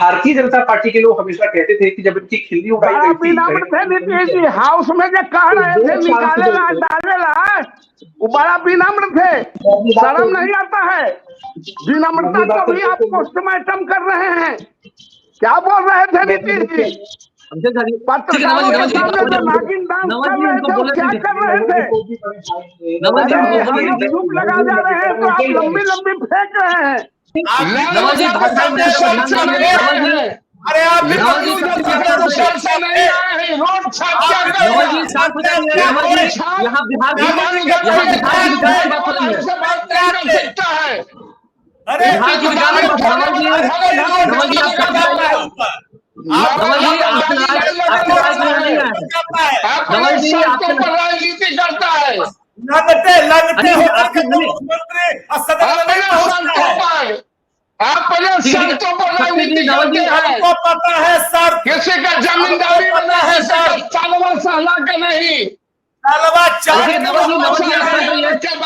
Bharatiya Janata party के लोग हमेशा कहते थे कि जब इनकी खिल्ली उड़ाई गई थी नीतीश जी हाउस में जो कह रहे थे निकालेला डालेला, वो बड़ा विनम्र थे, शर्म नहीं आता है? विनम्रता तो भी आप पोस्टमार्टम कर रहे हैं। क्या बोल रहे थे नीतीश जी? पत्रकारों के सामने जो नागिन डांस कर रहे थे, वो क्या कर रहे थे? धूप लगा जा रहे हैं तो आप लंबी लंबी फेंक रहे हैं। अरे आप राजनीति करता है, आप पता है सर, किसी का जमींदारी बना है सर, सालवा सहला का नहीं।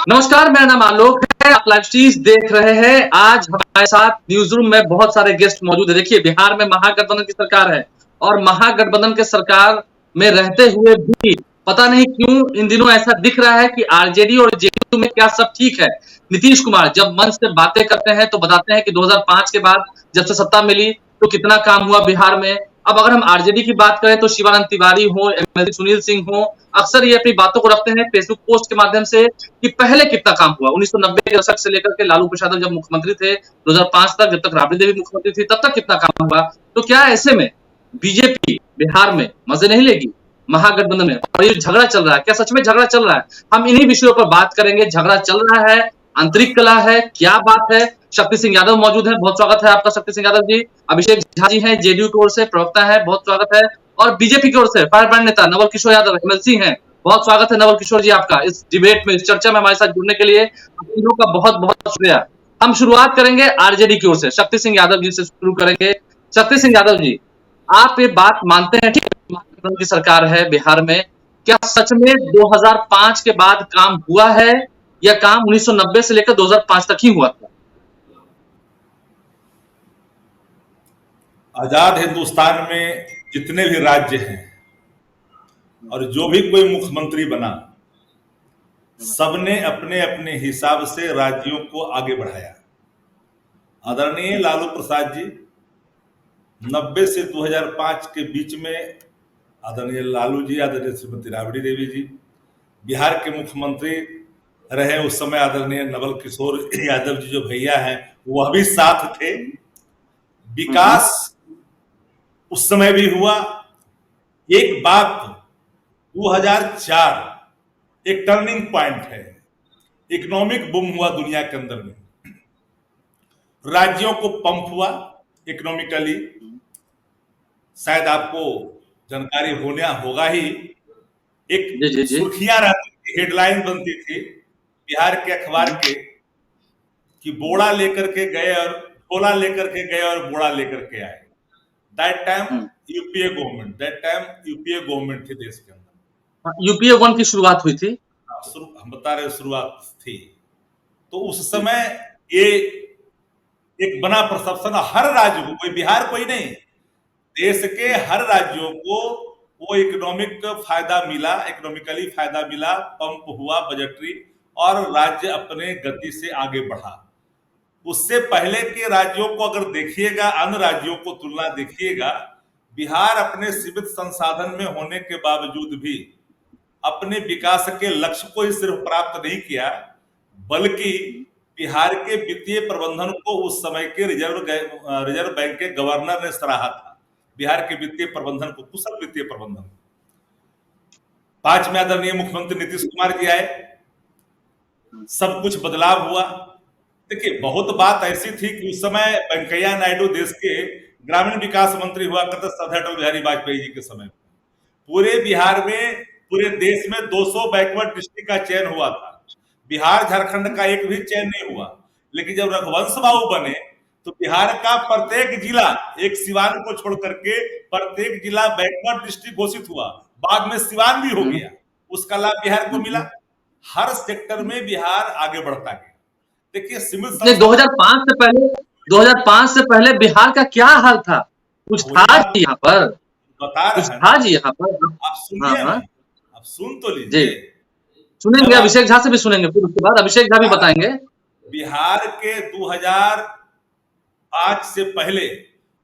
नमस्कार, मेरा नाम आलोक है, आप लाइव स्ट्रीम देख रहे हैं। आज हमारे साथ न्यूज रूम में बहुत सारे गेस्ट मौजूद है। देखिए, बिहार में महागठबंधन की सरकार है और महागठबंधन के सरकार में रहते हुए भी पता नहीं क्यों इन दिनों ऐसा दिख रहा है कि आरजेडी और जेडीयू में क्या सब ठीक है। नीतीश कुमार जब मंच से बातें करते हैं तो बताते हैं कि 2005 के बाद जब से सत्ता मिली तो कितना काम हुआ बिहार में। अब अगर हम आरजेडी की बात करें तो शिवानंद तिवारी हो, एमएलसी सुनील सिंह हो, अक्सर ये अपनी बातों को रखते हैं फेसबुक पोस्ट के माध्यम से कि पहले कितना काम हुआ। 1990 के दशक से लेकर के लालू प्रसाद जब मुख्यमंत्री थे 2005 तक, जब तक राबड़ी देवी मुख्यमंत्री थी, तब तक कितना काम हुआ। तो क्या ऐसे में बीजेपी बिहार में मजे नहीं लेगी महागठबंधन में? और ये झगड़ा चल रहा है, क्या सच में झगड़ा चल रहा है? हम इन्हीं विषयों पर बात करेंगे। झगड़ा चल रहा है, आंतरिक कला है, क्या बात है? शक्ति सिंह यादव मौजूद है, बहुत स्वागत है आपका शक्ति सिंह यादव जी। अभिषेक झा जी हैं, जेडीयू की ओर से प्रवक्ता है, बहुत स्वागत है। और बीजेपी की ओर से फायर ब्रांड नेता नवल किशोर यादव एमएलसी हैं, बहुत स्वागत है नवल किशोर जी आपका इस डिबेट में, इस चर्चा में हमारे साथ जुड़ने के लिए आप तीनों का बहुत बहुत शुक्रिया। हम शुरुआत करेंगे आरजेडी की ओर से, शक्ति सिंह यादव जी से शुरू करेंगे। शक्ति सिंह यादव जी, आप ये बात मानते हैं ठीक महागठबंधन की सरकार है बिहार में, क्या सच में 2005 के बाद काम हुआ है या काम 1990 से लेकर 2005 तक ही हुआ था? आजाद हिंदुस्तान में जितने भी राज्य हैं और जो भी कोई मुख्यमंत्री बना, सबने अपने अपने हिसाब से राज्यों को आगे बढ़ाया। आदरणीय लालू प्रसाद जी 90 से 2005 के बीच में आदरणीय लालू जी, आदरणीय श्रीमती राबड़ी देवी जी बिहार के मुख्यमंत्री रहे। उस समय आदरणीय नवल किशोर यादव जी जो भैया हैं वह भी साथ थे। विकास उस समय भी हुआ। एक बात 2004 एक टर्निंग पॉइंट है, इकोनॉमिक बूम हुआ दुनिया के अंदर में, राज्यों को पंप हुआ इकोनॉमिकली। शायद आपको जानकारी होगा ही, एक सुर्खियां रहती थी, हेडलाइन बनती थी बिहार के अखबार के कि बोड़ा लेकर के गए और बोला लेकर के गए और बोड़ा लेकर के आए। दैट टाइम यूपीए गवर्नमेंट थी देश के अंदर। यूपीए 1 की शुरुआत हुई थी, हम बता रहे शुरुआत थी। तो उस समय ये एक बना परसेप्शन, हर राज्य को, कोई बिहार कोई नहीं, देश के हर राज्यों को वो इकोनॉमिक फायदा मिला, इकोनॉमिकली फायदा मिला, पंप हुआ बजटरी, और राज्य अपने गति से आगे बढ़ा। उससे पहले के राज्यों को अगर देखिएगा, अन्य राज्यों को तुलना देखिएगा, बिहार अपने सीमित संसाधन में होने के बावजूद भी अपने विकास के लक्ष्य को ही सिर्फ प्राप्त नहीं किया, बल्कि बिहार के वित्तीय प्रबंधन को उस समय के रिजर्व बैंक के गवर्नर ने सराहा था। बिहार के वित्तीय प्रबंधन को, कुशल वित्तीय प्रबंधन। 5 में आदरणीय मुख्यमंत्री नीतीश कुमार जी आए, सब कुछ बदलाव हुआ। देखिए, बहुत बात ऐसी थी कि उस समय वेंकैया नायडू देश के ग्रामीण विकास मंत्री हुआ करते, सरदार अटल बिहारी वाजपेयी जी के समय। पूरे बिहार में, पूरे देश में 200 बैकवर्ड डिस्ट्रिक्ट का चयन हुआ था। बिहार झारखंड का एक भी चयन नहीं हुआ। लेकिन जब रघुवंश बाबू बने तो बिहार का प्रत्येक जिला, एक सिवान को छोड़ करके प्रत्येक जिला बैकवर्ड डिस्ट्रिक्ट घोषित हुआ। बाद में सिवान भी हो गया, उसका लाभ बिहार को मिला। हर सेक्टर में बिहार आगे बढ़ता गया। देखिए, 2005 से पहले बिहार का क्या हाल था? कुछ था जी यहाँ पर, बता कुछ रहे हैं था जी यहाँ पर। आप सुनिए हाँ, हाँ। नहीं, आप सुन तो जी लीजिए। सुनेंगे, जब आप अभिषेक झा से भी सुनेंगे, फिर उसके बाद अभिषेक झा भी बताएंगे। बिहार के 2005 से पहले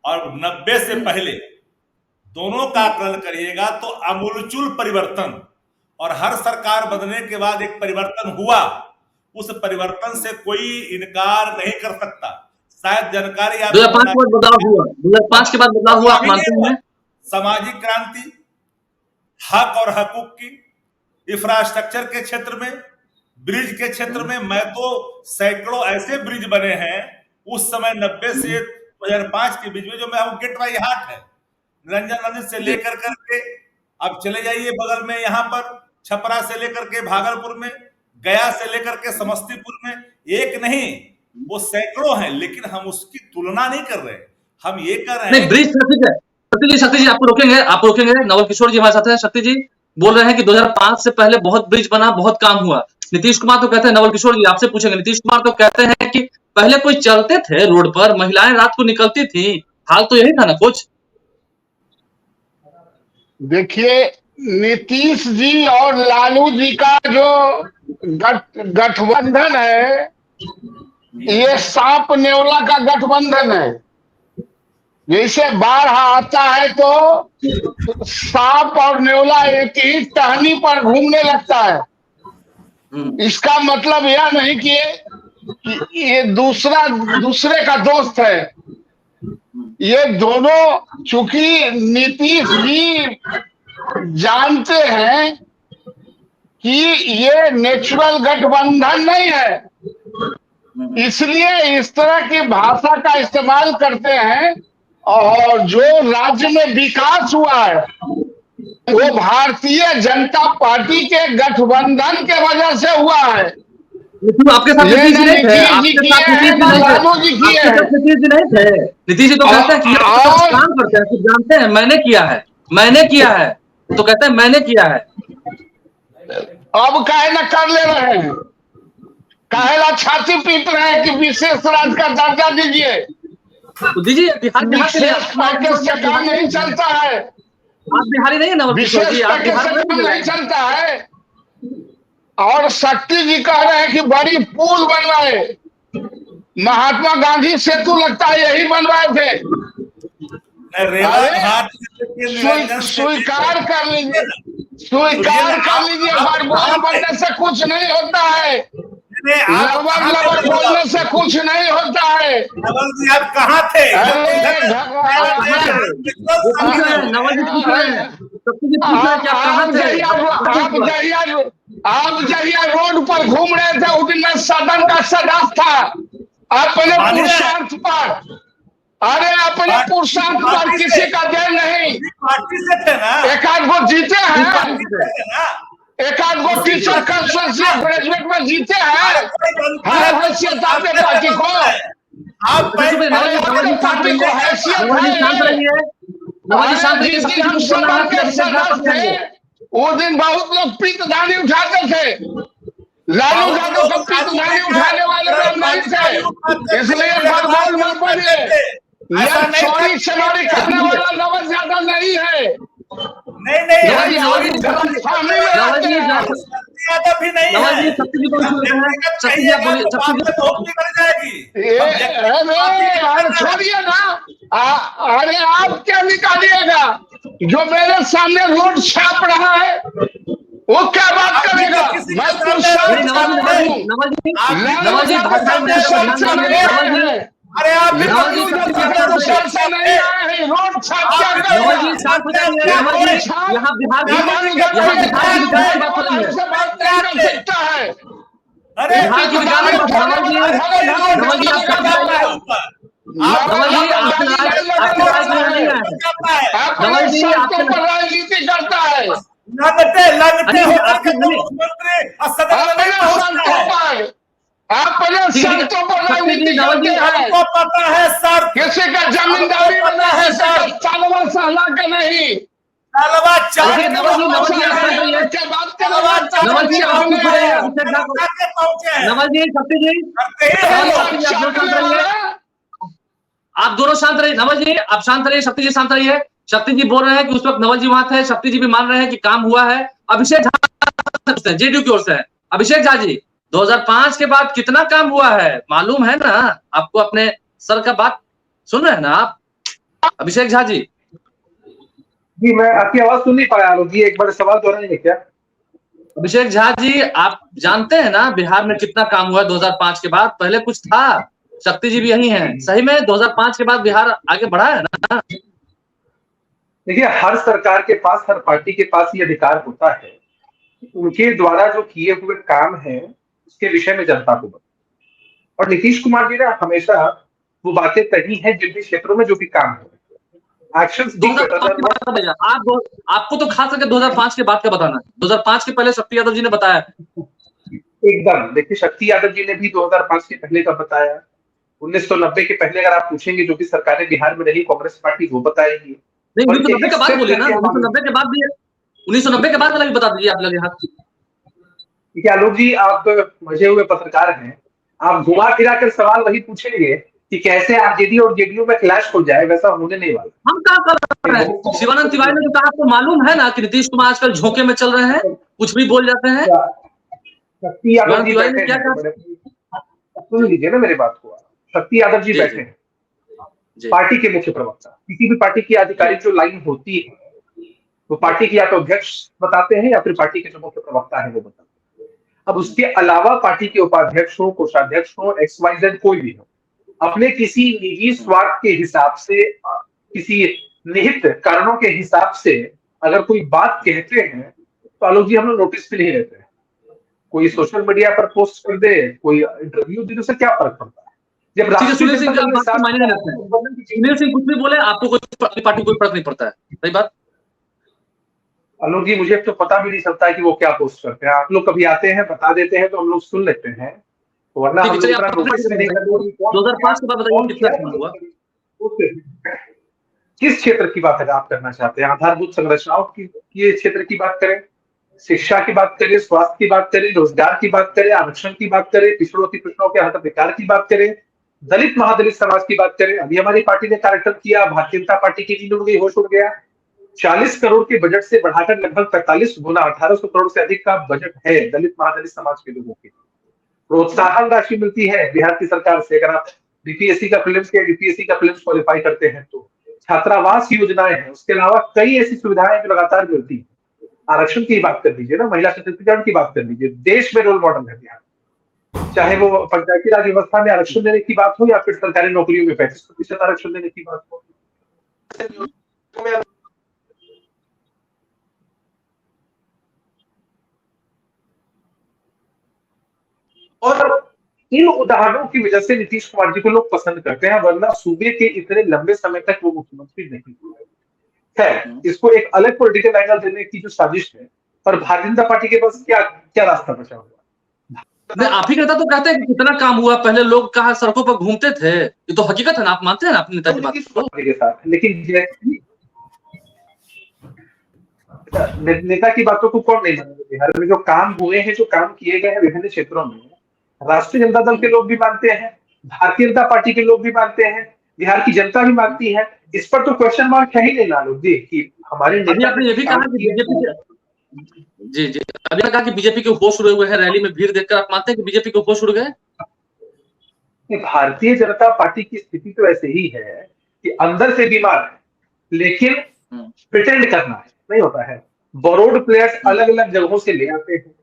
और 90 से पहले दोनों का आकलन करिएगा तो आमूलचूल परिवर्तन, और हर सरकार बदलने के बाद एक परिवर्तन हुआ, उस परिवर्तन से कोई इनकार नहीं कर सकता। शायद जानकारी आप 2005 के बाद बदलाव हुआ, 2005 के बाद बदलाव हुआ, आप मानते हैं? सामाजिक क्रांति, हक और हकूक की, इंफ्रास्ट्रक्चर के क्षेत्र में, ब्रिज के क्षेत्र में, मैं तो सैकड़ों ऐसे ब्रिज बने हैं उस समय 90 से 2005 के बीच में, जो मैं गेट बाई हार्ट है, निरंजन नदी से लेकर करके अब चले जाइए बगल में, यहाँ पर छपरा से लेकर के भागलपुर में, गया से लेकर के समस्तीपुर में, एक नहीं वो सैकड़ों हैं, लेकिन हम उसकी तुलना नहीं कर रहे। हम ये कर रहे हैं ब्रिज शक्ति जी आपको रोकेंगे, आप रोकेंगे। नवल किशोर जी हमारे साथ हैं। शक्ति जी बोल रहे हैं कि 2005 से पहले बहुत ब्रिज बना, बहुत काम हुआ। नीतीश कुमार तो कहते हैं, नवल किशोर जी आपसे पूछेंगे, नीतीश कुमार तो कहते हैं कि पहले कोई चलते थे रोड पर, महिलाएं रात को निकलती थी, हाल तो यही था ना कुछ। देखिए, नीतीश जी और लालू जी का जो गठबंधन है, ये सांप नेवला का गठबंधन है। जैसे बाढ़ आता है तो सांप और नेवला एक ही टहनी पर घूमने लगता है। इसका मतलब यह नहीं कि ये दूसरे का दोस्त है। ये दोनों, चूंकि नीतीश जी जानते हैं कि ये नेचुरल गठबंधन नहीं है, इसलिए इस तरह की भाषा का इस्तेमाल करते हैं। और जो राज्य में विकास हुआ है वो भारतीय जनता पार्टी के गठबंधन के वजह से हुआ है। आपके साथ नीतीश जी नहीं थे, आपके साथ नीतीश जी नहीं थे। नीतीश जी तो कहते हैं कि काम करते हैं, जानते हैं मैंने किया है, तो कहते हैं मैंने किया है। अब काहे न कर ले रहे हैं, काहेला छाती पीट रहे हैं कि विशेष राज्य का दर्जा दीजिए। तो दीजिए, बिहार से काम नहीं चलता है। आप बिहारी नहीं है नवल किशोर जी, आप बिहार नहीं चलता है। और शक्ति जी कह रहे हैं कि बड़ी पुल बनवाए, महात्मा गांधी सेतु लगता है यही बनवाए थे। स्वीकार कर लीजिए, बड़बोल बनने से कुछ नहीं होता है, लबर बोलने से कुछ नहीं होता है। नवल जी आप कहाँ थे? आप जहिया रोड पर घूम रहे थे उस दिन में सदन का सदस्य था, अपने पुरुषार्थ पर, अरे अपने पुरुषार्थ पर किसी का देर नहीं। पार्टी से थे ना, एक आध गो जीते हैं, एक आध गो टीचर ग्रेजुएट में जीते हैं, हैसियत आपने पार्टी को, आप पार्टी को हैसियत है। वो दिन बहुत लोग पीतदानी उठाते थे, लालू यादव को पीतदानी उठाने वाले लोग नहीं थे, इसलिए बड़बोल मत बोलिए। चोरी चमारी करने वाला नवल यादव नहीं है। छोड़िए ना, अरे आप क्या निकालिएगा? जो मेरे सामने रोड छाप रहा है वो क्या बात करेगा? मैं अरे आप रोड छाप सकता है। अरे राजनीति करता है, लगते अपने शर्तों पर राजनीति करते हैं। पता है सर, किसी का जमींदारी बना है सर, सालवा सहला के नहीं। आप दोनों शांत रहिए। नवल जी आप शांत रहिए, शक्ति जी शांत रहिए। शक्ति जी बोल रहे हैं कि उस वक्त नवल जी वहां थे, शक्ति जी भी मान रहे हैं कि काम हुआ है। अभिषेक झा जेडीयू की ओर से है। अभिषेक झा जी 2005 के बाद कितना काम हुआ है मालूम है ना आपको? अपने सर का बात सुन रहे हैं ना आप अभिषेक झा जी? जी मैं आपकी आवाज सुन नहीं पाया आलोक जी, एक बार सवाल दोहराएंगे क्या? अभिषेक झा जी आप जानते हैं ना बिहार में कितना काम हुआ 2005 के बाद? पहले कुछ था? शक्ति जी भी यही हैं। सही में 2005 के बाद बिहार आगे बढ़ा है ना? देखिए, हर सरकार के पास, हर पार्टी के पास ये अधिकार होता है उनके द्वारा जो किए हुए काम है उसके विषय में जनता को बताएं। और नीतीश कुमार जी ने हमेशा वो बातें कही हैं जिन भी क्षेत्रों में जो भी काम हो, एक्शन 2005 के बाद का भैया आपको तो खास करके 2005 के बाद का बताना है। 2005 के पहले शक्ति यादव जी ने बताया। एकदम, देखिए शक्ति यादव जी ने भी 2005 के पहले का बताया। 1990 के पहले अगर आप पूछेंगे जो भी सरकारें बिहार में रही कांग्रेस पार्टी, वो बताएगी। नहीं 1990 के बाद बोलिए ना, 1990 के बाद भी 1990 के बाद वाला भी बता दीजिए आप लोग यहाँ। ठीक है आलोक जी, आप मजे हुए पत्रकार हैं, आप घुमा फिरा कर सवाल वही पूछेंगे कि कैसे आरजेडी और जेडीयू में क्लैश हो जाए, वैसा होने नहीं वाला। हम क्या कर रहे हैं? शिवानंद तिवारी ने तो कहा, आपको मालूम है ना कि नीतीश कुमार आजकल झोंके में चल रहे हैं, कुछ भी बोल जाते हैं। शक्ति यादव जी बैठे हैं, सुन लीजिए ना मेरी बात को। शक्ति यादव जी बैठे हैं, पार्टी के मुख्य प्रवक्ता। किसी भी पार्टी की आधिकारिक जो लाइन होती है वो पार्टी की या तो अध्यक्ष बताते हैं या फिर पार्टी के जो मुख्य प्रवक्ता है वो बताते हैं। अब उसके अलावा पार्टी के उपाध्यक्ष हो, कोषाध्यक्ष हो, XYZ कोई भी हो, अपने किसी निजी स्वार्थ के हिसाब से, किसी निहित कारणों के हिसाब से अगर कोई बात कहते हैं तो आलोक जी हम लोग नोटिस भी नहीं लेते हैं। कोई सोशल मीडिया पर पोस्ट कर दे, कोई इंटरव्यू दे, उससे क्या फर्क पड़ता है? जब सुनील सिंह सुनील सिंह कुछ भी बोले आपको कोई पार्टी कोई फर्क नहीं पड़ता है, सही बात? आलोक जी मुझे तो पता भी नहीं चलता है कि वो क्या पोस्ट करते हैं। आप लोग कभी आते हैं बता देते हैं तो हम लोग सुन लेते हैं, वरना हम लोग इतना नोटिस नहीं करते। 2005 के बाद बताइए कितना हुआ? किस क्षेत्र की बात आप करना चाहते हैं? आधारभूत संरचनाओं की क्षेत्र की बात करें, शिक्षा की बात करें, स्वास्थ्य की बात करें, रोजगार की बात करें, आरक्षण की बात करें, पिछड़ों के हक अधिकार की बात करें, दलित महादलित समाज की बात करें। अभी हमारी पार्टी ने कार्यक्रम किया, भारतीय जनता पार्टी की नींद उड़ गई, होश उड़ गया। 40 करोड़ के बजट से बढ़ाकर लगभग 45 गुना 1800 करोड़ से अधिक का बजट है दलित महादलित समाज के लोगों के। प्रोत्साहन राशि मिलती है बिहार की सरकार से। अगर आप बीपीएससी का प्रीलिम्स या यूपीएससी का प्रीलिम्स क्वालिफाई करते हैं तो छात्रावास योजनाएं हैं, उसके अलावा कई ऐसी सुविधाएं जो लगातार मिलती है। आरक्षण की बात कर लीजिए ना, महिला सशक्तिकरण की बात कर लीजिए, देश में रोल मॉडल है बिहार। चाहे वो पंचायती राज व्यवस्था में आरक्षण देने की बात हो या फिर सरकारी नौकरियों में 35% आरक्षण देने की बात हो। और इन उदाहरणों की वजह से नीतीश कुमार जी को लोग पसंद करते हैं, वरना सूबे के इतने लंबे समय तक वो मुख्यमंत्री नहीं हुए। है इसको एक अलग पॉलिटिकल एंगल देने की जो साजिश है, और भारतीय जनता पार्टी के पास क्या रास्ता बचा हुआ? आप ही नेता तो कहते हैं कि कितना काम हुआ, पहले लोग कहा सड़कों पर घूमते थे, ये तो हकीकत है ना, आप मानते हैं ना अपने नेता की बात के साथ? लेकिन नेता की बातों को कौन नहीं मानेगा? बिहार में जो काम हुए हैं, जो काम किए गए हैं विभिन्न क्षेत्रों में, राष्ट्रीय जनता दल के लोग भी मानते हैं, भारतीय जनता पार्टी के लोग भी मानते हैं, बिहार की जनता भी मानती है। इस पर तो क्वेश्चन मार्क है ही नहीं लालू जी कि हमारे नेता। आपने ये भी कहा कि बीजेपी जी अभी कहा कि बीजेपी के होश उड़े हुए हैं, रैली में भीड़ देखकर आप मानते हैं कि बीजेपी के होश उड़ गए? भारतीय जनता पार्टी की स्थिति तो ऐसे ही है कि अंदर से बीमार है लेकिन प्रिटेंड करना है नहीं होता है। बोरोड प्लेयर्स अलग अलग जगहों से ले आते हैं,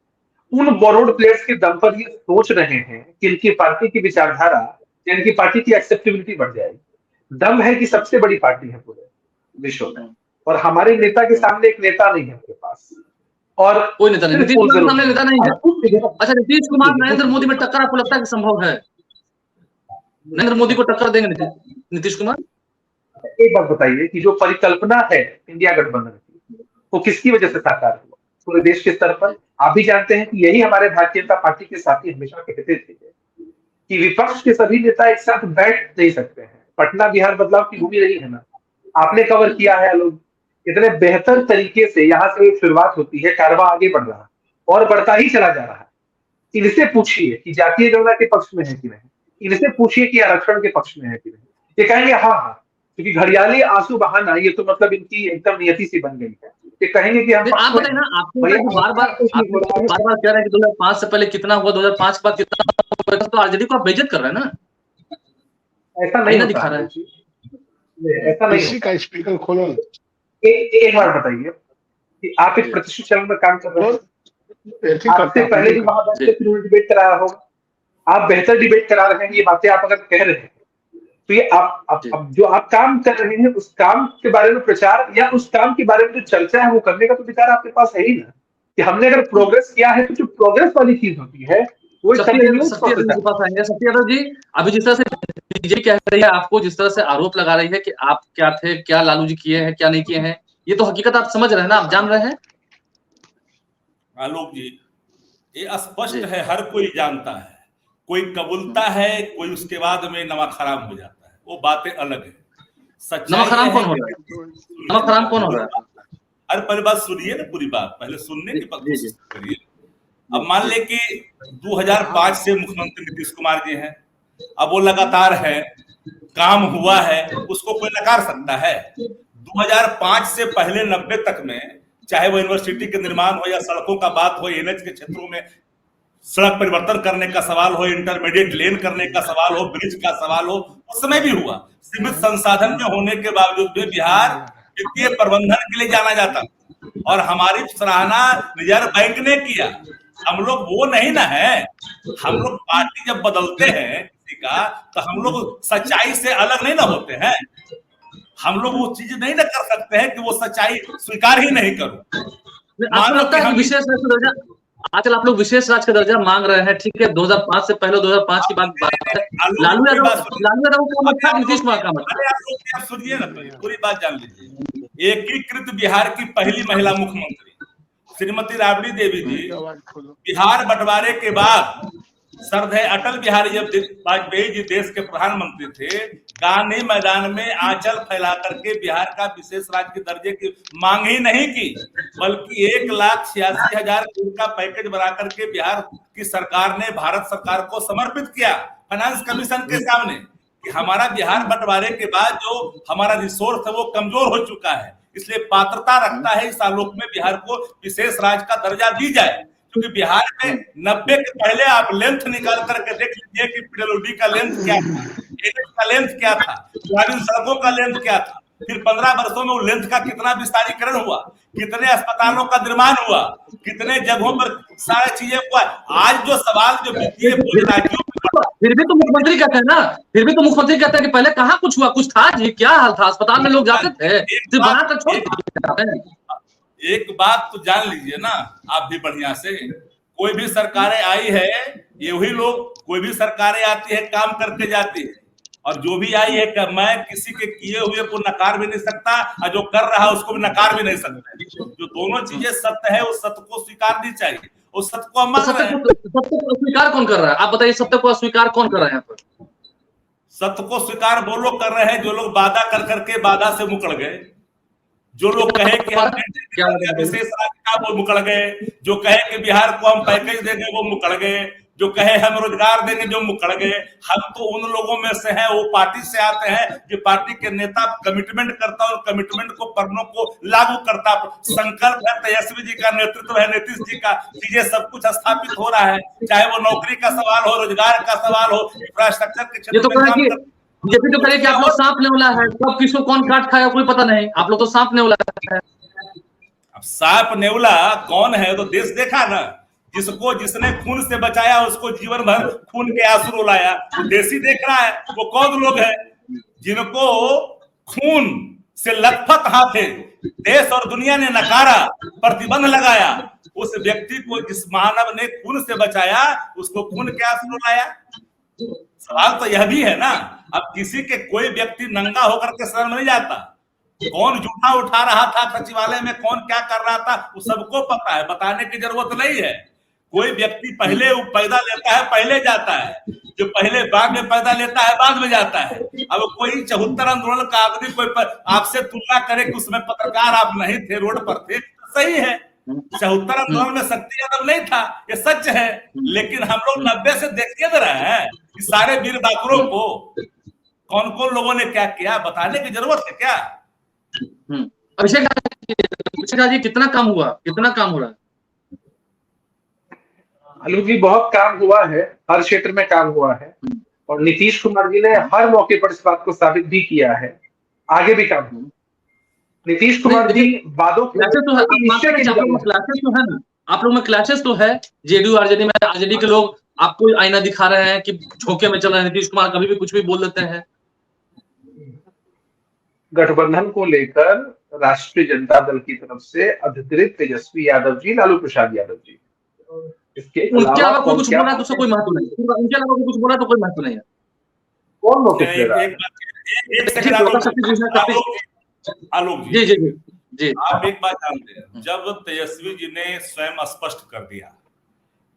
उन बोरोड प्लेयर्स के दम पर ये सोच रहे हैं कि इनकी पार्टी की विचारधारा या इनकी पार्टी की एक्सेप्टेबिलिटी बढ़ जाएगी। दम है कि सबसे बड़ी पार्टी है पूरे विश्व में, और हमारे नेता के सामने एक नेता नहीं है उनके पास, और कोई नेता नहीं, नीतीश कुमार सामने नेता नहीं है। अच्छा, नीतीश कुमार नरेंद्र मोदी में टक्कर आपको लगता है कि संभव है? नरेंद्र मोदी को टक्कर देंगे नीतीश कुमार? एक बात बताइए कि जो परिकल्पना है इंडिया गठबंधन की, वो किसकी वजह से साकार हुआ पूरे देश के स्तर पर? आप भी जानते हैं कि यही हमारे भारतीय जनता पार्टी के साथी हमेशा कहते थे कि विपक्ष के सभी नेता एक साथ बैठ नहीं सकते हैं। पटना बिहार बदलाव की भूमि रही है ना, आपने कवर किया है लोग, इतने बेहतर तरीके से यहाँ से एक शुरुआत होती है, कारवां आगे बढ़ रहा है और बढ़ता ही चला जा रहा है। इनसे पूछिए कि जातीय जनता के पक्ष में है कि नहीं, इनसे पूछिए कि आरक्षण के पक्ष में है कि नहीं, ये कहेंगे हाँ हाँ, क्योंकि घड़ियाली आंसू बहाना ये तो मतलब इनकी एकदम नियति सी बन गई है। ये कहेंगे कि हम आप बताइए ना, आपको बार बार कह रहे हैं कि 2005 से पहले कितना हुआ, 2005 के बाद कितना हुआ, तो आरजेडी को आप बेइज्जत कर रहे हैं ना। ऐसा नहीं दिखा रहा है, ऐसा नहीं। इसी का स्पीकर खोलो। एक बार बताइए कि आप एक प्रतिष्ठित चैनल में काम कर रहे हैं, आपसे पहले भी वहां बैठ के फिर डिबेट कराया होगा, आप बेहतर डिबेट करा रहे हैं, ये बातें आप अगर कह रहे हैं तो ये आप जो आप काम कर रहे हैं उस काम के बारे में प्रचार या उस काम के बारे में जो चर्चा है वो करने का तो विचार आपके पास है ही ना, कि हमने अगर प्रोग्रेस किया है तो जो प्रोग्रेस वाली चीज होती है वो सत्य यादव जी, अभी जिस तरह से बीजेपी कह रही है, आपको जिस तरह से आरोप लगा रही है कि आप क्या थे, क्या लालू जी किए हैं, क्या नहीं किए हैं, ये तो हकीकत आप समझ रहे हैं ना, आप जान रहे हैं। आलोक जी, ये स्पष्ट है, हर कोई जानता है, कोई कबूलता है, कोई उसके बाद में नमक हराम हो जाता है, वो बातें अलग है। नमक हराम कौन हो रहा है? नमक हराम कौन हो रहा है? अरे पहले बात सुनिए ना, पूरी बात पहले सुनने की कोशिश करिए। अब मान ले कि 2005 से मुख्यमंत्री नीतीश कुमार जी हैं, अब वो लगातार है, काम हुआ है, उसको कोई नकार सकता है? 2005 से पहले 90 तक में, चाहे वो यूनिवर्सिटी के निर्माण हो या सड़कों का बात हो, एनएच के क्षेत्रों में सड़क परिवर्तन करने का सवाल हो, इंटरमीडिएट लेन करने का सवाल हो, ब्रिज का सवाल हो, उस समय भी हुआ। सीमित संसाधन में होने के बावजूद भी बिहार वित्तीय प्रबंधन के लिए जाना जाता और हमारी सराहना रिजर्व बैंक ने किया। हम लोग वो नहीं ना है, हम लोग पार्टी जब बदलते हैं किसी का तो हम लोग सच्चाई से अलग नहीं ना होते हैं, हम लोग वो चीज नहीं ना कर सकते हैं कि वो सच्चाई स्वीकार ही नहीं करूं। आपको लगता है कि विशेष राज का दर्जा, आजकल आप लोग विशेष राज का दर्जा मांग रहे हैं, ठीक है, 2005 से पहले 2005 की बात है, लालू यादव का मत था, नीतीश कुमार का मत था। आप सुनिए ना, पूरी बात जान लीजिए। एकीकृत बिहार की पहली महिला मुख्यमंत्री श्रीमती राबड़ी देवी जी बिहार बंटवारे के बाद श्रद्धेय अटल बिहारी वाजपेयी जी देश के प्रधानमंत्री थे, गांधी मैदान में आंचल फैला करके बिहार का विशेष राज्य के दर्जे की मांग ही नहीं की, बल्कि 1,86,000 करोड़ का पैकेज बना करके बिहार की सरकार ने भारत सरकार को समर्पित किया फाइनेंस कमीशन के सामने कि हमारा बिहार बंटवारे के बाद जो हमारा रिसोर्स है वो कमजोर हो चुका है, इसलिए पात्रता रखता है इस आलोक में बिहार को विशेष राज्य का दर्जा दी जाए। क्योंकि बिहार में 90 के पहले आप लेंथ निकाल करके देख लीजिए कि पीडब्ल्यूडी का लेंथ क्या था, का लेंथ क्या था, सड़कों का लेंथ क्या था, फिर 15 वर्षों में वो लेंथ का कितना विस्तारीकरण हुआ, कितने अस्पतालों का निर्माण हुआ, कितने जगहों पर सारी चीजें हुआ। आज जो सवाल जो वित्तीय फिर भी तो मुख्यमंत्री कहते हैं ना, फिर भी तो मुख्यमंत्री कहते हैं कि पहले कहाँ कुछ हुआ, कुछ था जी, क्या हाल था, अस्पताल में लोग जाते थे, सिर्फ बनाकर छोड़ देते हैं। एक बात तो जान लीजिए ना आप भी बढ़िया से, कोई भी सरकारें आई है, ये वही लोग, कोई भी सरकारें आती है काम करके जाती है, और जो भी आई है कि मैं किसी के किए हुए को नकार भी नहीं सकता और जो कर रहा है उसको भी नकार भी नहीं सकता। जो दोनों चीजें सत्य है उस सत्य को स्वीकारनी चाहिए, उस सत्य को हम सत्य को अस्वीकार कौन कर रहा है? आप बताइए, सत्य को अस्वीकार कौन कर रहा है यहाँ पर? सत्य को स्वीकार वो लोग कर रहे हैं जो लोग वादा कर करके वादा से मुकर गए, जो लोग कहे कि हम विशेष राज्य का वो मुकर गए, जो कहे कि बिहार को हम पैकेज देंगे वो मुकर गए, जो कहे हम रोजगार देंगे जो मुकर गए। हम तो उन लोगों में से हैं, वो पार्टी से आते हैं जो पार्टी के नेता कमिटमेंट करता और कमिटमेंट को कर्मों को लागू करता। संकल्प है तेजस्वी जी का, नेतृत्व है नीतीश जी का, चीजें सब कुछ स्थापित हो रहा है, चाहे वो नौकरी का सवाल हो, रोजगार का सवाल हो, इंफ्रास्ट्रक्चर के क्षेत्र में। बीजेपी तो कहे कि आप लोग सांप नेवला है, कब किसको कौन काट खाया कोई पता नहीं, आप लोग तो सांप नेवला है। अब सांप नेवला कौन है तो देश देखा ना, जिसको जिसने खून से बचाया उसको जीवन भर खून के आंसू रुलाया, तो देश ही देख रहा है वो कौन लोग हैं जिनको खून से लथपथ हाथे देश और दुनिया ने नकारा, प्रतिबंध लगाया। उस व्यक्ति को जिस मानव ने खून से बचाया उसको खून के आंसू रुलाया। सवाल तो यह भी है ना, अब किसी के कोई व्यक्ति नंगा होकर के सदन में नहीं जाता, कौन जूठा उठा रहा था सचिवालय में, कौन क्या कर रहा था, वो सबको पता है, बताने की जरूरत नहीं है। कोई व्यक्ति पहले पैदा लेता है पहले जाता है, जो पहले बाद में पैदा लेता है बाद में जाता है। अब कोई 74 आंदोलन का आदमी कोई आपसे तुलना करे कि उसमें पत्रकार आप नहीं थे, रोड पर थे, तो सही है। 74 आंदोलन में शक्ति यादव नहीं था, ये सच है, लेकिन हम लोग 90 से देखते रहे हैं कि सारे वीर बाकुरों को कौन कौन लोगों ने क्या किया बताने की जरूरत है क्या? अभिषेक जी कितना काम हुआ, कितना काम हो रहा है? आलोक जी बहुत काम हुआ है, हर क्षेत्र में काम हुआ है और नीतीश कुमार जी ने हर मौके पर इस बात को साबित भी किया है, आगे भी काम होगा। नीतीश कुमार जी वादों क्लैशेस तो है, आप लोग में क्लैशेस तो है, जेडीयू आरजेडी में, आरजेडी के लोग आपको आईना दिखा रहे हैं कि झोंके में चल रहे हैं, नीतीश कुमार कभी भी कुछ भी बोल देते हैं। गठबंधन को लेकर राष्ट्रीय जनता दल की तरफ से अधिकृत तेजस्वी यादव जी, लालू प्रसाद यादव जी, इसके उनके अलावा कोई कुछ बोला तो कोई महत्व नहीं है, उनके अलावा कोई कुछ बोला तो कोई महत्व नहीं है। कौन नोटिस ले रहा है? आलोक जी जी जी, आप एक बात जानते हैं, जब तेजस्वी जी ने स्वयं स्पष्ट कर दिया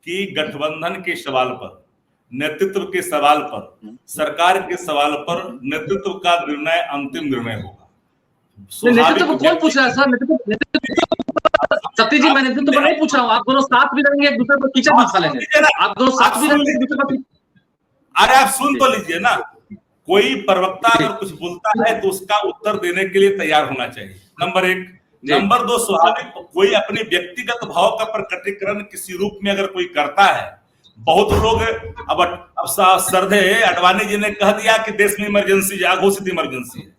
कि गठबंधन के सवाल पर, नेतृत्व के सवाल पर, सरकार के सवाल पर नेतृत्व का निर्णय अंतिम निर्णय होगा। नेतृत्व को कौन पूछ रहा है सर? सती जी, मैं नेतृत्व पर नहीं पूछ रहा हूँ, आप दोनों साथ भी रहेंगे, एक दूसरे पर कीचड़ भी खा लेंगे, आप दोनों साथ भी रहेंगे, एक दूसरे पर। अरे आप सुन तो लीजिए ना, कोई प्रवक्ता अगर कुछ बोलता है तो उसका उत्तर देने के लिए तैयार होना चाहिए, नंबर 1। नंबर 2, स्वाभाविक कोई अपने व्यक्तिगत भाव का प्रकटीकरण किसी रूप में अगर कोई करता है, बहुत लोग अब श्रद्धे अडवाणी जी ने कह दिया कि देश में इमरजेंसी, घोषित इमरजेंसी है,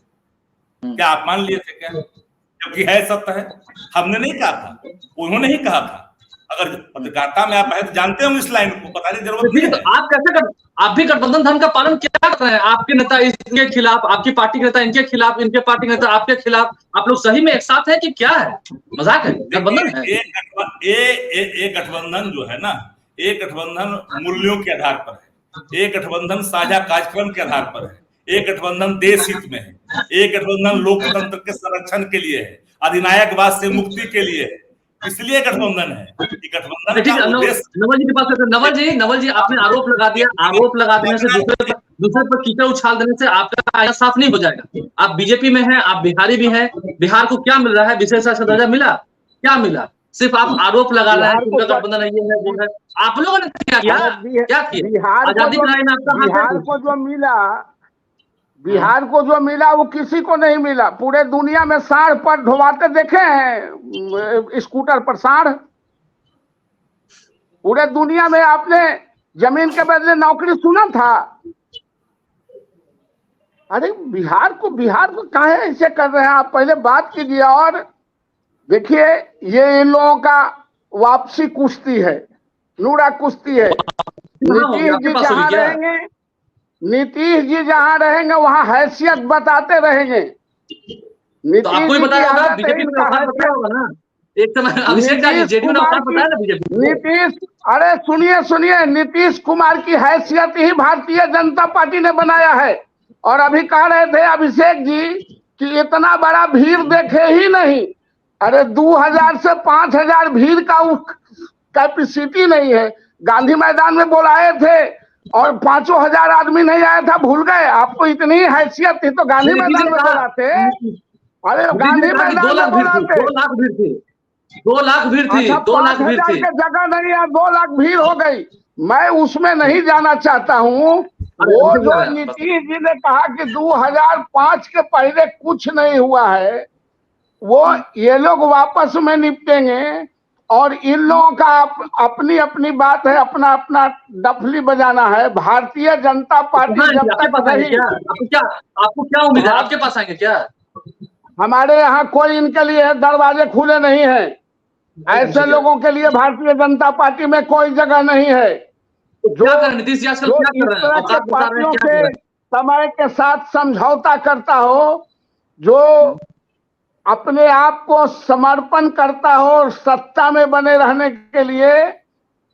क्या आप मान लिए थे क्या? जबकि है, सत्य है, हमने नहीं कहा था, उन्होंने ही कहा था। अगर पत्रकारिता में आप है तो जानते होंगे इस लाइन को, बताने की जरूरत नहीं है। आप कैसे कर, आप भी गठबंधन धर्म का पालन क्या कर रहे हैं? आपके नेता इनके खिलाफ, आपकी पार्टी के नेता इनके खिलाफ, इनके पार्टी के नेता आपके खिलाफ, आप लोग सही में एक साथ है कि क्या है? मजाक है? गठबंधन है? एक गठबंधन जो है ना, एक गठबंधन मूल्यों के आधार पर है, एक गठबंधन साझा कार्यक्रम के आधार पर है, एक गठबंधन देश हित में है, एक गठबंधन लोकतंत्र के संरक्षण के लिए है, अधिनायकवाद से मुक्ति के लिए है, इसलिए गठबंधन है। गठबंधन नवल जी के पास, नवल जी आपने आरोप लगा दिया, आरोप लगा देने से दूसरे पर कीचड़ उछाल देने से आपका आईना साफ नहीं हो जाएगा। आप बीजेपी में हैं, आप बिहारी भी हैं, बिहार को क्या मिल रहा है? विशेष दर्जा मिला? क्या मिला? सिर्फ आप आरोप लगा रहे हैं, गठबंधन ये है वो है। आप लोगों ने क्या किया? आजादी में आपका बिहार को जो मिला, बिहार को जो मिला वो किसी को नहीं मिला। पूरे दुनिया में सांड पर ढोवाते देखे हैं, स्कूटर पर सांड? पूरे दुनिया में आपने जमीन के बदले नौकरी सुना था? अरे बिहार को काहे ऐसे कर रहे हैं आप? पहले बात कीजिए। और देखिए, ये इन लोगों का वापसी कुश्ती है, नूरा कुश्ती है। नीतीश जी जहां रहेंगे वहां हैसियत बताते रहेंगे। तो आपको ही बताया होगा, बीजेपी में बताया होगा ना एक समय, अभिषेक जी जेडीयू ने बताया ना बीजेपी। नीतीश, अरे सुनिए, नीतीश कुमार की हैसियत ही भारतीय जनता पार्टी ने बनाया है। और अभी कह रहे थे अभिषेक जी कि इतना बड़ा भीड़ देखे ही नहीं। अरे 2000 से 5000 भीड़ का कैपेसिटी नहीं है। गांधी मैदान में बुलाए थे और 5000 आदमी नहीं आया था, भूल गए? आपको इतनी हैसियत थी तो गांधी मैदान में बुलाते। अरे गांधी मैदान में बुलाते। 2 लाख भीड़ थी, 2 लाख भीड़ थी, 2 लाख भीड़ थी। जगह नहीं है, 2 लाख भीड़ हो गई। मैं उसमें नहीं जाना चाहता हूँ। वो जो नीतीश जी ने कहा कि 2005 के पहले कुछ नहीं हुआ है, वो ये लोग वापस में निपटेंगे। और इन लोगों का अपनी अपनी बात है, अपना अपना डफली बजाना है। भारतीय जनता पार्टी जब तक रही, आपको क्या उम्मीद है? आपके पास आएंगे क्या? हमारे यहाँ कोई इनके लिए दरवाजे खुले नहीं है। ऐसे लोगों के लिए भारतीय जनता पार्टी में कोई जगह नहीं है। जो नीतीश जी आजकल क्या कर रहे हैं? पार्टियों के समय के साथ समझौता करता हो, जो अपने आप को समर्पण करता हो और सत्ता में बने रहने के लिए,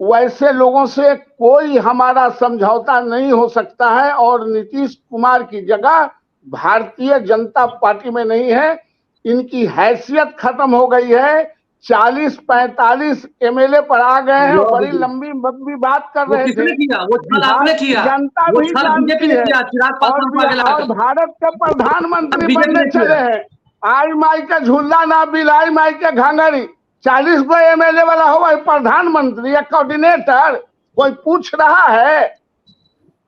वैसे लोगों से कोई हमारा समझौता नहीं हो सकता है। और नीतीश कुमार की जगह भारतीय जनता पार्टी में नहीं है। इनकी हैसियत खत्म हो गई है। 40-45 एमएलए पर आ गए हैं। बड़ी लंबी बात कर रहे थे। जनता भी जानती है। और भारत के प्रधानमंत्री बनने चले हैं। आई माई के झूला ना बिलाई माई के घांगरी। 40 गो एमएलए वाला हो प्रधानमंत्री या कोऑर्डिनेटर, कोई पूछ रहा है?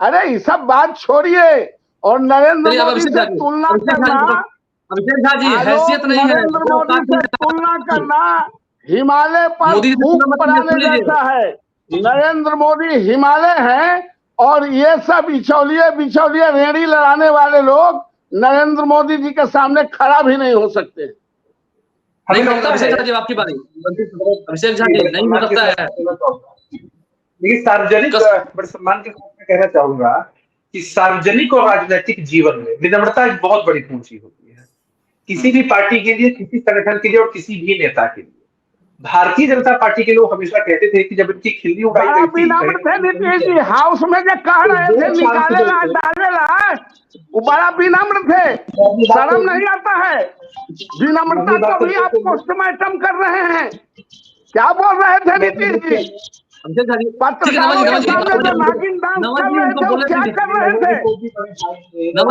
अरे ये सब बात छोड़िए और नरेंद्र चलिए, अब मोदी अभिषेक से झा जी, तुलना अभिषेक झा जी, करना, अभिषेक झा जी आलोक, हैसियत नहीं है नरेंद्र वो मोदी से काफी- तुलना करना हिमालय पर मोदी जी से फूंक तुलना मत पड़ाने कीजिए। जैसा है। नरेंद्र मोदी हिमालय है और ये सब बिचौलिए बिचौलिए रेड़ी लड़ाने वाले लोग नरेंद्र मोदी जी के सामने खड़ा भी नहीं हो सकते। हमें नहीं, लगता अभिषेक है झा जी आपकी बारी, अभिषेक झा जी नहीं हो सकता है। लेकिन सार्वजनिक, बड़े सम्मान के साथ मैं कहना चाहूंगा कि सार्वजनिक और राजनीतिक जीवन में विनम्रता एक बहुत बड़ी पूंजी होती है, किसी भी पार्टी के लिए, किसी संगठन के लिए और किसी भी नेता के लिए। भारतीय जनता पार्टी के लोग हमेशा कहते थे कि जब इनकी खिल्ली उड़ाई बड़ा गई थी, विनम्र थे नीतीश जी, हाउस में जो कह रहे थे निकालेला डालेला, वो बड़ा विनम्र थे, शर्म नहीं आता है। विनम्रता को भी आप पोस्टमार्टम कर रहे हैं। क्या बोल रहे थे नीतीश जी? अभिषेक झा जी, पत्रकारों के सामने जो नागिन डांस कर रहे थे वो क्या कर रहे थे?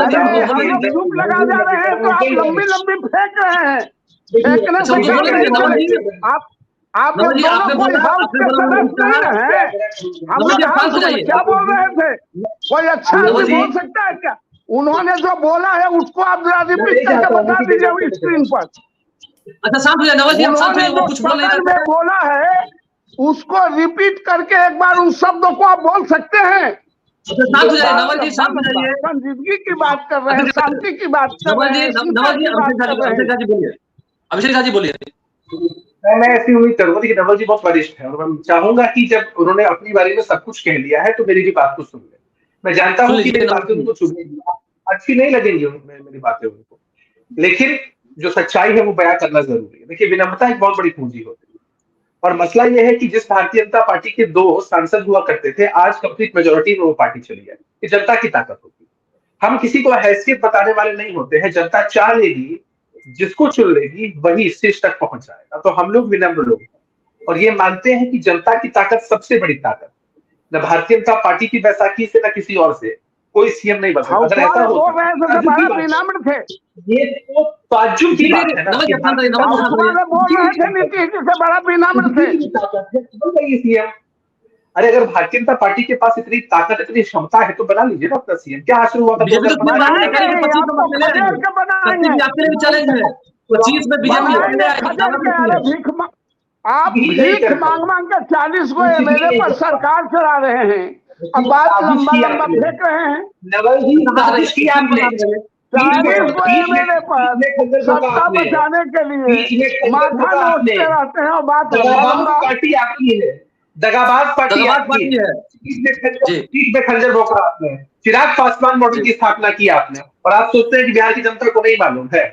अरे हम लोग चुप लगा जा रहे हैं तो आप लंबी लंबी फेंक रहे हैं। फेंकने से क्या करेंगे आप लोग दोनों कोई हाउस के सदस्य नहीं है। हम लोग हाउस में क्या बोल रहे थे? कोई अच्छा आदमी बोल सकता है क्या? उन्होंने जो बोला है उसको आप जरा रिपीट करके बता दीजिए स्क्रीन पर। अच्छा शांत हो जाए नवल जी, आप शांत हो जाइए, वो कुछ बोल नहीं सदन में बोला है उसको रिपीट करके एक बार उन शब्दों को आप बोल सकते हैं। शांत हो जाइए नवल जी, शांत हो जाइए। संजीदगी की बात कर रहे हैं, शांति की बात कर नवल रहे जी, हैं, नवल जी, अभिषेक झा जी बोलिए, अभिषेक झा जी बोलिए। मैं ऐसी उम्मीद करूंगा कि नवल जी बहुत वरिष्ठ है और मैं चाहूंगा कि जब उन्होंने अपनी बारे में सब कुछ कह लिया है तो मेरी भी बात को सुन ले। मैं जानता हूं कि मेरी बातें उनको चुभेंगी, अच्छी नहीं लगेंगी मेरी बातें उनको, लेकिन जो सच्चाई है वो बयां करना जरूरी है। देखिए, विनम्रता एक बहुत बड़ी पूंजी होती है और मसला ये है कि जिस भारतीय जनता पार्टी के 2 सांसद हुआ करते थे, आज कंप्लीट मेजोरिटी में वो पार्टी चली है। ये जनता की ताकत होती है। हम किसी को हैसियत बताने वाले नहीं होते हैं। जनता चाह लेगी, जिसको चुन लेगी वही शीर्ष तक पहुंच जाएगा। तो हम लोग विनम्र लोग हैं और ये मानते हैं कि जनता की ताकत सबसे बड़ी ताकत, न भारतीय जनता पार्टी की बैसाखी से न किसी और से कोई सीएम नहीं बन सकता। अगर ऐसा हो विनम्र थे, ये तो ताज्जुब की बात है ना। बोल रहे थे नीतीश जी से बड़ा विनम्र थे। सीएम, अरे अगर भारतीय जनता पार्टी के पास इतनी ताकत, इतनी क्षमता है तो बना लीजिए ना अपना सीएम। क्या आश्चर्य हुआ था? बीजेपी आपके लिए भी चैलेंज है, 25 में बीजेपी आप भीख मांग मांग के 40 को एमएलए पर सरकार चला रहे हैं, अब बात लंबा लंबा फेंक रहे हैं। नवल जी, साजिश की आपने 40 को एमएलए पर सत्ता बचाने के लिए माथा नोचते रहते हैं और बात पार्टी आपकी है, दगाबाज पार्टी है। पीठ में खंजर भोंका आपने, चिराग पासवान मॉडल की स्थापना की आपने और आप सोचते हैं कि बिहार की जनता को नहीं मालूम है।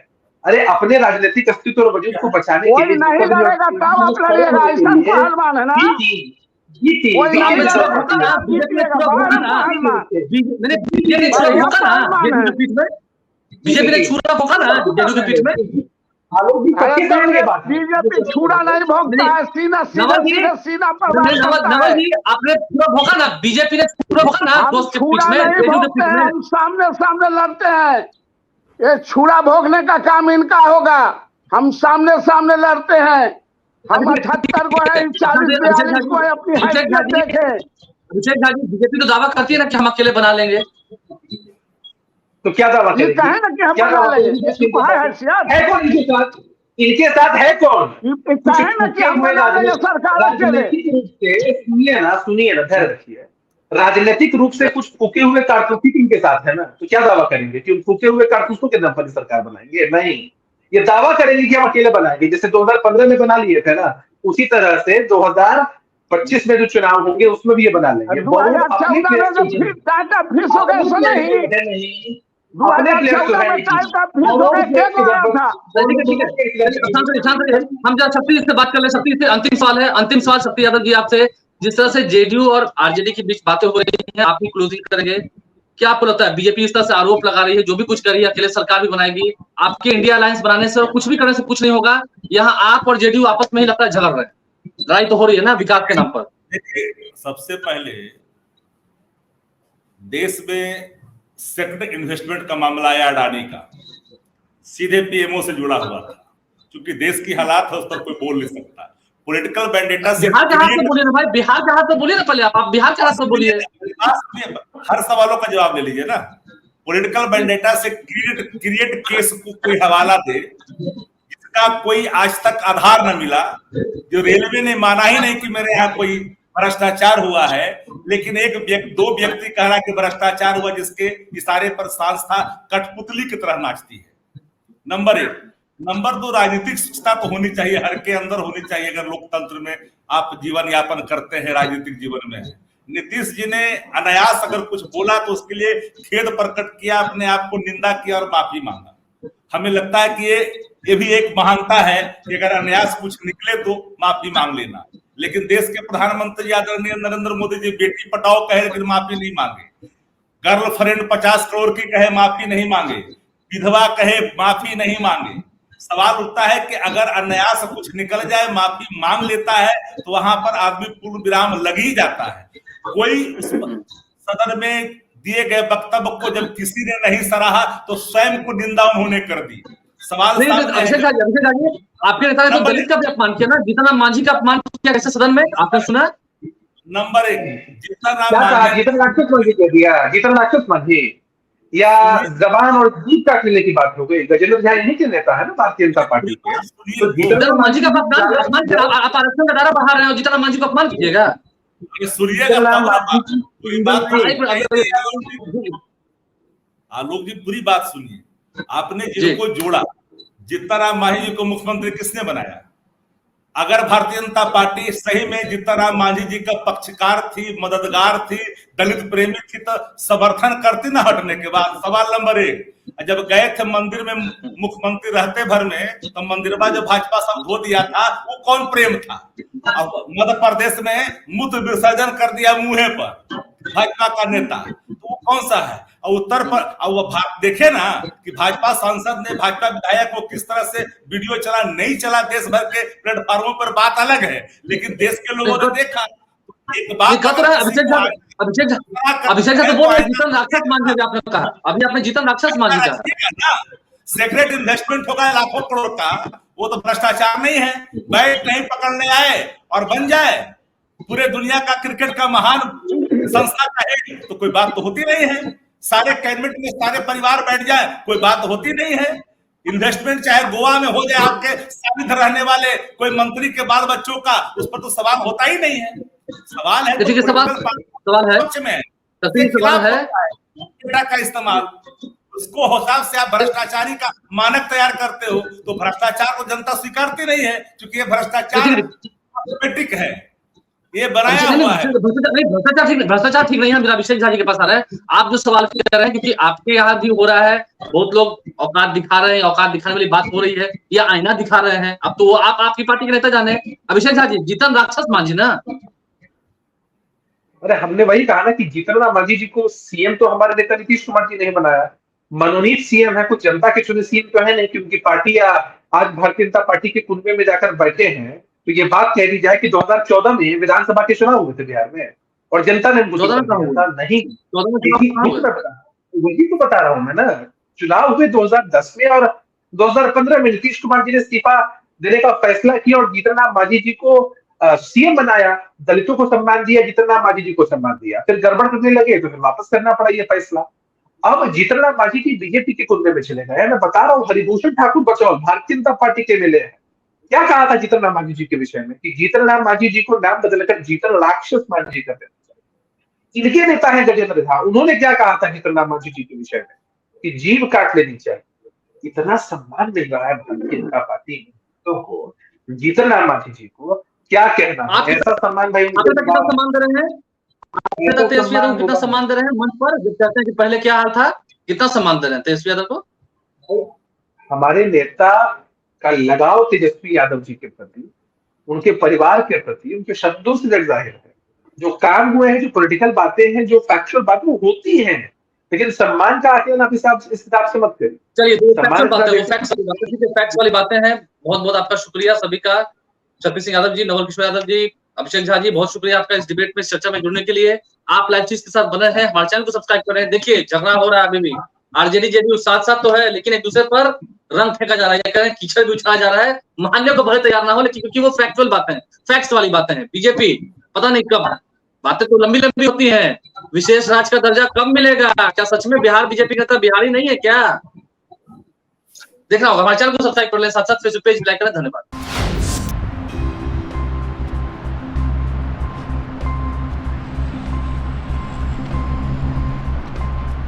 अरे अपने राजनीतिक अस्तित्व और वजूद को बचाने के लिए नहीं लड़ेगा तब आप लड़िएगा, ऐसा पहलवान है ना। बीजेपी ने छुरा भोंका ना जदयू के पीठ में। बीजेपी छुरा नहीं भोंकता है, सीना सीना पर नवल जी आपने छुरा भोंका ना, बीजेपी ने छुरा भोंका ना दोस्त के पीठ में। हम सामने सामने लड़ते हैं, ये छुरा भोगने का काम इनका होगा। हम सामने सामने लड़ते हैं, हम 78 को है, 40-42 को है, अपनी हैसियत देखें। अभिषेक झा जी, बीजेपी तो दावा करती है ना कि हम अकेले बना लेंगे, तो क्या दावा करेंगे? कहे ना कि हम बना लेंगे, है कौन इनके साथ? इनके साथ है कौन? कहे ना कि हम बना लेंगे सरकार अकेले। सुनिए ना, धैर्य रखिए। राजनीतिक रूप से कुछ फूके हुए कारतूस इनके साथ है ना, तो क्या दावा करेंगे कि उन फूके हुए कारतूसों के दम पर सरकार बनाएंगे? नहीं, ये दावा करेंगे कि हम अकेले बनाएंगे, जैसे 2015 में बना लिए थे ना, उसी तरह से 2025 में जो चुनाव होंगे उसमें भी ये बना लेंगे। हम जरा सतीश से बात कर ले। सतीश से अंतिम सवाल है, अंतिम सवाल सतीश यादव जी आपसे। जिस तरह से जेडीयू और आरजेडी के बीच बातें हो रही हैं, आप भी क्लोजिंग करेंगे, क्या आपको लगता है बीजेपी इस तरह से आरोप लगा रही है, जो भी कुछ कर रही है अकेले सरकार भी बनाएगी, आपके इंडिया अलायंस बनाने से और कुछ भी करने से कुछ नहीं होगा, यहाँ आप और जेडीयू आपस में ही लगता है झगड़ रहे हैं, लड़ाई तो हो रही है ना विकास के नाम पर? देखिए, सबसे पहले देश में सेक्टर इन्वेस्टमेंट का मामला आया अडानी का, सीधे पीएमओ से जुड़ा हुआ था, क्योंकि देश की हालात है उस पर कोई बोल नहीं सकता। पॉलिटिकल वेंडेटा से बिहार के हाथ से बोलिए ना भाई, बिहार के हाथ से बोलिए ना, पहले आप बिहार के हाथ से बोलिए। हर सवालों का जवाब ले लीजिए ना। पॉलिटिकल वेंडेटा से क्रिएट केस को कोई हवाला दे, इसका कोई आज तक आधार न मिला। जो रेलवे ने माना ही नहीं कि मेरे यहाँ कोई भ्रष्टाचार हुआ है, लेकिन दो व्यक्ति कह रहा कि भ्रष्टाचार हुआ, जिसके इशारे पर संस्था कठपुतली की तरह नाचती है। नंबर 1। नंबर 2, राजनीतिक शिक्षा तो होनी चाहिए, हर के अंदर होनी चाहिए। अगर लोकतंत्र में आप जीवन यापन करते हैं, राजनीतिक जीवन में। नीतीश जी ने अनायास अगर कुछ बोला तो उसके लिए खेद प्रकट किया, अपने आप को निंदा किया और माफी मांगा। हमें लगता है कि ये भी एक महानता है कि अगर अनायास कुछ निकले तो माफी मांग लेना। लेकिन देश के प्रधानमंत्री आदरणीय नरेंद्र मोदी जी बेटी पटाओ कहे लेकिन माफी नहीं मांगे, गर्लफ्रेंड 50 करोड़ की कहे माफी नहीं मांगे, विधवा कहे माफी नहीं मांगे। सवाल उठता है कि अगर अनायास कुछ निकल जाए, माफी मांग लेता है, तो वहां पर आदमी पूर्ण विराम लग ही जाता है। कोई सदन में दिए गए वक्तव्य को जब किसी ने नहीं सराहा तो स्वयं को निंदा उन्होंने कर दी। सवाल आपके नेता ने तो दलित का भी अपमान किया ना, जीतन मांझी का अपमान किया कैसे सदन में, आपने सुना? नंबर 1, जीतन राक्षस मांझी या जबान और जीभ काटने की बात हो गई। गजेंद्र झा इन्हीं के नेता है ना भारतीय जनता पार्टी के। तो जीतन मांझी का अपमान, आप आरक्षण का दायरा बढ़ा रहे हो, जीतन मांझी को अपमान कीजिएगा। आलोक जी पूरी बात सुनिए। आपने जिनको जोड़ा, जीतन राम मांझी जी को मुख्यमंत्री किसने बनाया? अगर भारतीय जनता पार्टी सही में जीतन राम मांझी जी का पक्षकार थी, मददगार थी, दलित प्रेमी थी, तो समर्थन करती ना हटने के बाद। सवाल नंबर 1, जब गए थे मंदिर में मुख्यमंत्री रहते भर में, तो मंदिरवा जो भाजपा सब धो दिया था, वो कौन प्रेम था? अब मध्य प्रदेश में मूत्र विसर्जन कर दिया मुंह पर भाजपा का नेता, तो वो कौन सा है? और उत्तर पर वो देखे ना कि भाजपा सांसद ने भाजपा विधायक को किस तरह से वीडियो चला, नहीं चला, देश भर के प्लेटफॉर्मों पर बात अलग है, लेकिन देश के लोगों ने देखा। एक बात अभिषेक तो बोल रहे जीतन राक्षस मान लिया, आपने कहा अभी आपने जीतन राक्षस मान लिया। सेक्रेट इन्वेस्टमेंट होगा लाखों करोड़ का, वो तो भ्रष्टाचार नहीं है। बैट नहीं पकड़ने आए और बन जाए पूरे दुनिया का क्रिकेट का महान संस्था कहे तो कोई बात तो होती नहीं है। सारे कैबिनेट में सारे परिवार बैठ जाए, कोई बात होती नहीं है। इन्वेस्टमेंट चाहे गोवा में हो जाए, आपके सानिध्य रहने वाले कोई मंत्री के बाल बच्चों का, उस पर तो सवाल होता ही नहीं है। सवाल है सवाल है का इस्तेमाल, उसको हिसाब से आप भ्रष्टाचारी का मानक तैयार करते हो, तो भ्रष्टाचार को जनता स्वीकारती नहीं है, क्योंकि ये भ्रष्टाचार ऑटोमेटिक है, ये बनाया हुआ है। भ्रष्टाचार ठीक नहीं है। मेरा अभिषेक झा जी के पास आ रहा है, आप जो सवाल कर रहे हैं, क्योंकि आपके यहाँ भी हो रहा है, बहुत लोग औकात दिखा रहे हैं, औकात दिखाने वाली बात हो रही है, या आईना दिखा रहे हैं। अब तो आप आपकी पार्टी के नेता जाने। अभिषेक झा जी, जीतन राक्षस मांझी ना? अरे हमने वही कहा ना कि जीतन राम मांझी जी को सीएम तो हमारे नेता नीतीश कुमार जी ने बनाया, मनोनीत सीएम है, कुछ जनता के चुने सीएम तो है नहीं, क्योंकि पार्टी आज भारतीय जनता पार्टी के कुनबे में जाकर बैठे हैं। तो ये बात कह दी जाए कि 2014 में विधानसभा के चुनाव हुए थे बिहार में, और जनता ने मुझे नहीं, वही तो बता रहा हूं मैं ना। चुनाव हुए 2010 में, और 2015 में नीतीश कुमार जी ने इस्तीफा देने का फैसला किया और जीतन राम मांझी जी को सीएम बनाया। दलितों को सम्मान दिया, जीतन राम मांझी जी को सम्मान दिया, फिर गड़बड़ करने लगे तो फिर वापस करना पड़ा ये फैसला। अब जीतन राम मांझी जी बीजेपी के कुनबे में चले गए। मैं बता रहा हूँ, हरिभूषण ठाकुर बचौल भारतीय जनता पार्टी के एमएलए है, क्या कहा था जीतन राम मांझी जी के विषय में कि जीतन राम मांझी जी को नाम बदलकर जीतन राक्षस मांझी कर देना चाहिए। इनके नेता है गजेंद्र झा, उन्होंने क्या कहा था जीतन राम मांझी जी के विषय में कि जीभ काट लेनी चाहिए। इतना सम्मान मिल रहा है भारतीय जनता पार्टी तो जीतन राम मांझी जी को क्या कहना है? ऐसा सम्मान भाई कितना सम्मान दे रहे हैं, तेजस्वी यादव कितना सम्मान दे रहे हैं मंच पर, जब कहते हैं कि पहले क्या हाल था, कितना सम्मान दे रहे हैं तेजस्वी यादव को? हमारे नेता का लगाव तेजस्वी यादव जी के प्रति, उनके परिवार के प्रति, उनके शब्दों से जग जाहिर है। जो काम हुए हैं, जो पॉलिटिकल बातें हैं, जो फैक्चुअल बातें वो होती हैं, लेकिन सम्मान का आकलन आप इस हिसाब से मत करिए। चलिए फैक्ट्स वाली बातें हैं। बहुत बहुत आपका शुक्रिया सभी का। शक्ति सिंह यादव जी, नवल किशोर यादव जी, अभिषेक झा जी, बहुत शुक्रिया आपका इस डिबेट में, चर्चा में जुड़ने के लिए। आप लाइव चीज के साथ बने हैं, हमारे चैनल को सब्सक्राइब करें। देखिए झगड़ा हो रहा है अभी भी, आरजेडी जेडीयू साथ साथ तो है, लेकिन एक दूसरे पर रंग फेंका जा रहा है, करें कीचड़ भी उछाला जा रहा है। मानने को भले तैयार ना हो, लेकिन क्योंकि वो फैक्चुअल बातें हैं, फैक्ट्स वाली बातें हैं। बीजेपी पता नहीं कब बातें तो लंबी लंबी होती हैं। विशेष राज्य का दर्जा कब मिलेगा? क्या सच में बिहार बीजेपी का नेता बिहारी नहीं है क्या? देखना होगा। हमारे चैनल को सब्सक्राइब कर लें, साथ साथ फेसबुक पेज लाइक करें। धन्यवाद।